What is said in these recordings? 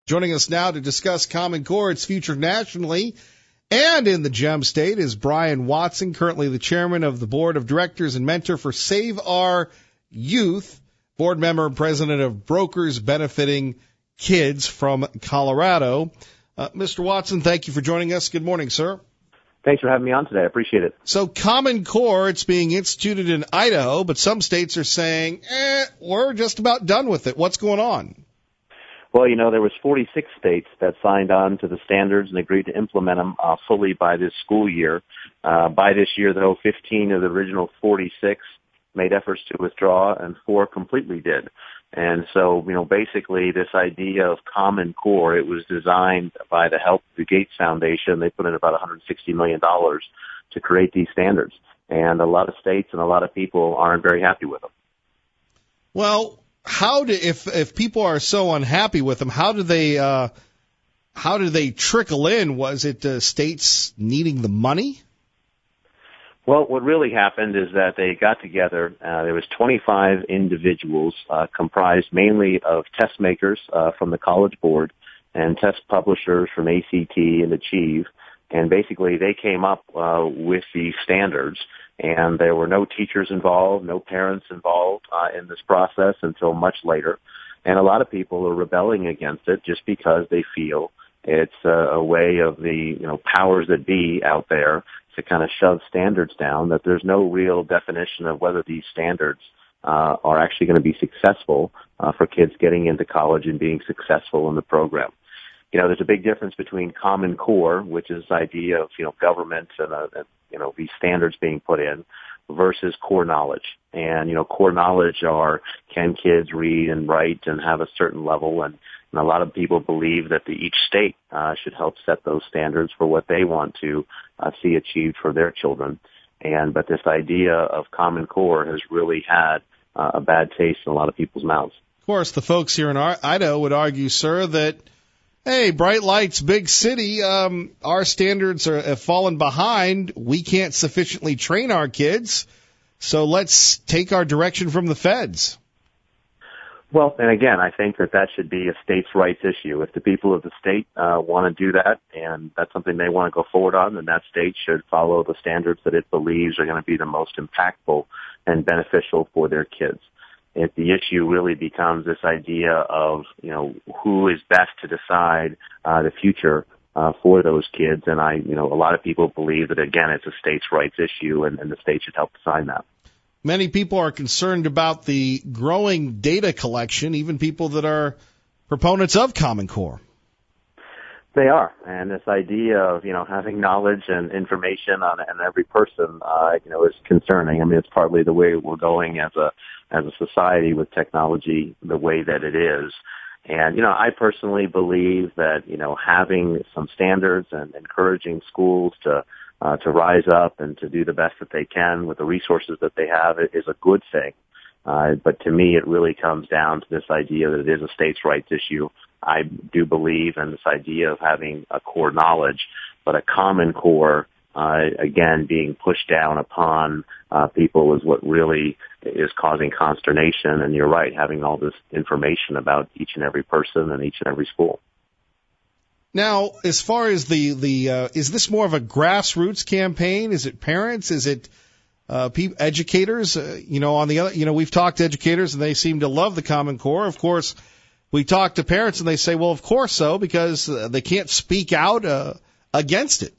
Joining us now to discuss Common Core, its future nationally and in the Gem State, is Brian Watson, currently the chairman of the board of directors and mentor for Save Our Youth, board member and president of Brokers Benefiting Kids from Colorado. Mr. Watson, thank you for joining us. Good morning, sir. Thanks for having me on today. I appreciate it. So Common Core, it's being instituted in Idaho, but some states are saying, we're just about done with it. What's going on? Well, there was 46 states that signed on to the standards and agreed to implement them fully by this school year. By this year, though, 15 of the original 46 made efforts to withdraw, and 4 completely did. And so, basically this idea of Common Core, it was designed by the help of the Gates Foundation. They put in about $160 million to create these standards. And a lot of states and a lot of people aren't very happy with them. Well, if people are so unhappy with them, how do they trickle in? Was it states needing the money? Well, what really happened is that they got together. There was 25 individuals comprised mainly of test makers from the College Board and test publishers from ACT and Achieve. And basically they came up with these standards. And there were no teachers involved, no parents involved in this process until much later. And a lot of people are rebelling against it just because they feel it's a way of the powers that be out there to kind of shove standards down, that there's no real definition of whether these standards are actually going to be successful for kids getting into college and being successful in the program. There's a big difference between Common Core, which is this idea of, government and these standards being put in, versus core knowledge. And, core knowledge are, can kids read and write and have a certain level? And a lot of people believe that each state should help set those standards for what they want to see achieved for their children. But this idea of Common Core has really had a bad taste in a lot of people's mouths. Of course, the folks here in Idaho would argue, sir, that hey, bright lights, big city, our standards have fallen behind. We can't sufficiently train our kids, so let's take our direction from the feds. Well, and again, I think that should be a states' rights issue. If the people of the state want to do that, and that's something they want to go forward on, then that state should follow the standards that it believes are going to be the most impactful and beneficial for their kids. If the issue really becomes this idea of, who is best to decide the future for those kids, and a lot of people believe that, again, it's a states' rights issue, and the state should help decide that. Many people are concerned about the growing data collection, even people that are proponents of Common Core. They are, and this idea of, having knowledge and information on every person, is concerning. I mean, it's partly the way we're going as a society with technology the way that it is. And, I personally believe that, having some standards and encouraging schools to rise up and to do the best that they can with the resources that they have is a good thing. But to me, it really comes down to this idea that it is a states' rights issue. I do believe in this idea of having a core knowledge, but a Common Core, again, being pushed down upon people is what really is causing consternation. And you're right, having all this information about each and every person and each and every school. Now, as far as is this more of a grassroots campaign? Is it parents? Is it educators? On the other, we've talked to educators and they seem to love the Common Core. Of course, we talk to parents and they say, well, of course so, because they can't speak out against it.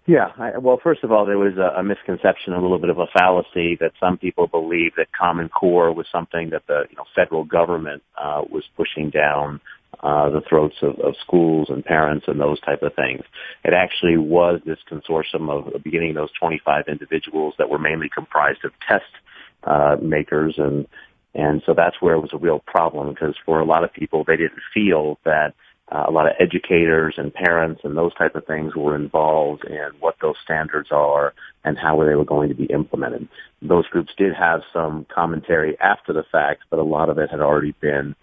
Yeah, well, first of all, there was a misconception, a little bit of a fallacy that some people believe that Common Core was something that the federal government was pushing down the throats of schools and parents and those type of things. It actually was this consortium of beginning those 25 individuals that were mainly comprised of test makers, and so that's where it was a real problem, because for a lot of people, they didn't feel that a lot of educators and parents and those type of things were involved in what those standards are and how they were going to be implemented. Those groups did have some commentary after the fact, but a lot of it had already been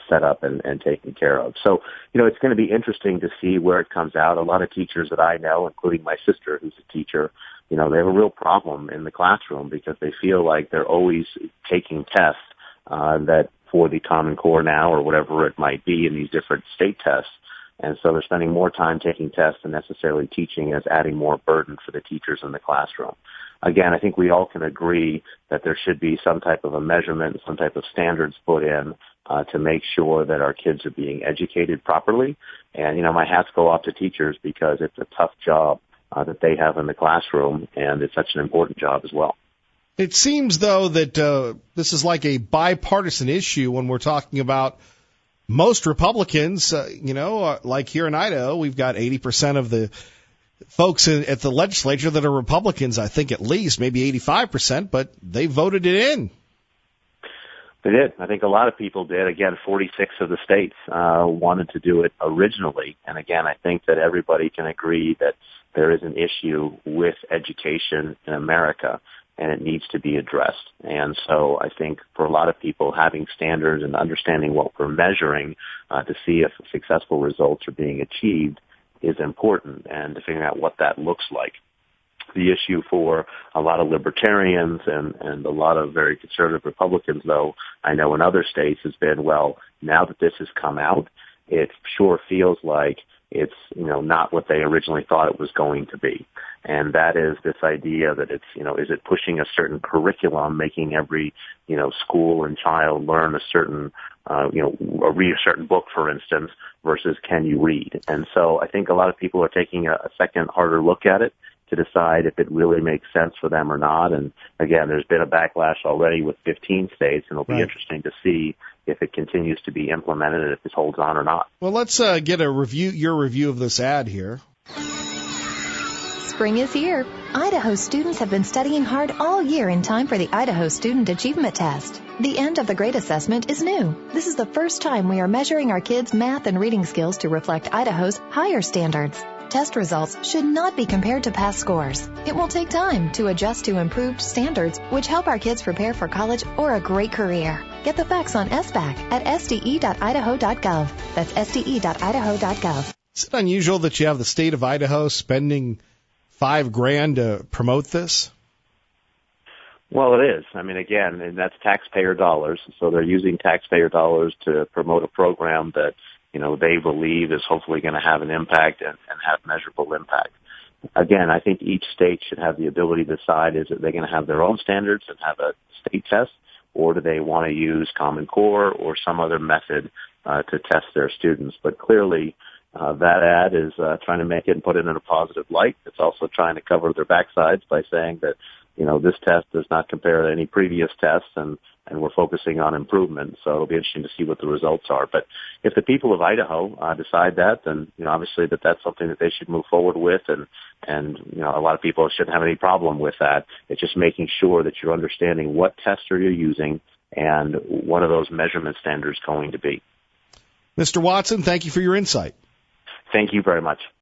set up and taken care of. So, it's going to be interesting to see where it comes out. A lot of teachers that I know, including my sister, who's a teacher, they have a real problem in the classroom because they feel like they're always taking tests that for the Common Core now or whatever it might be in these different state tests. And so they're spending more time taking tests than necessarily teaching, as adding more burden for the teachers in the classroom. Again, I think we all can agree that there should be some type of a measurement, some type of standards put in to make sure that our kids are being educated properly. And, my hats go off to teachers because it's a tough job that they have in the classroom, and it's such an important job as well. It seems, though, that this is like a bipartisan issue when we're talking about most Republicans. Like here in Idaho, we've got 80% of the folks at the legislature that are Republicans, I think at least, maybe 85%, but they voted it in. They did. I think a lot of people did. Again, 46 of the states wanted to do it originally. And again, I think that everybody can agree that there is an issue with education in America, and it needs to be addressed. And so I think for a lot of people, having standards and understanding what we're measuring to see if successful results are being achieved is important, and to figure out what that looks like. The issue for a lot of libertarians and a lot of very conservative Republicans, though, I know in other states has been, well, now that this has come out, it sure feels like it's, not what they originally thought it was going to be. And that is this idea that it's, is it pushing a certain curriculum, making every, school and child learn a certain, or read a certain book, for instance, versus can you read? And so I think a lot of people are taking a second, harder look at it to decide if it really makes sense for them or not. And again, there's been a backlash already with 15 states, and it'll be interesting to see if it continues to be implemented and if this holds on or not. Well, let's get your review of this ad here. Spring is here. Idaho students have been studying hard all year in time for the Idaho Student Achievement Test. The end of the grade assessment is new. This is the first time we are measuring our kids' math and reading skills to reflect Idaho's higher standards. Test results should not be compared to past scores. It will take time to adjust to improved standards, which help our kids prepare for college or a great career. Get the facts on SBAC at sde.idaho.gov. That's sde.idaho.gov. Is it unusual that you have the state of Idaho spending $5,000 to promote this? Well, it is. I mean, again, and that's taxpayer dollars. So they're using taxpayer dollars to promote a program that, they believe is hopefully going to have an impact and have measurable impact. Again, I think each state should have the ability to decide, is that they're going to have their own standards and have a state test, or do they want to use Common Core or some other method to test their students? But clearly, that ad is trying to make it and put it in a positive light. It's also trying to cover their backsides by saying that, this test does not compare to any previous tests, and we're focusing on improvement. So it'll be interesting to see what the results are. But if the people of Idaho decide that, then, obviously that's something that they should move forward with. And a lot of people shouldn't have any problem with that. It's just making sure that you're understanding what test are you using and what are those measurement standards going to be. Mr. Watson, thank you for your insight. Thank you very much.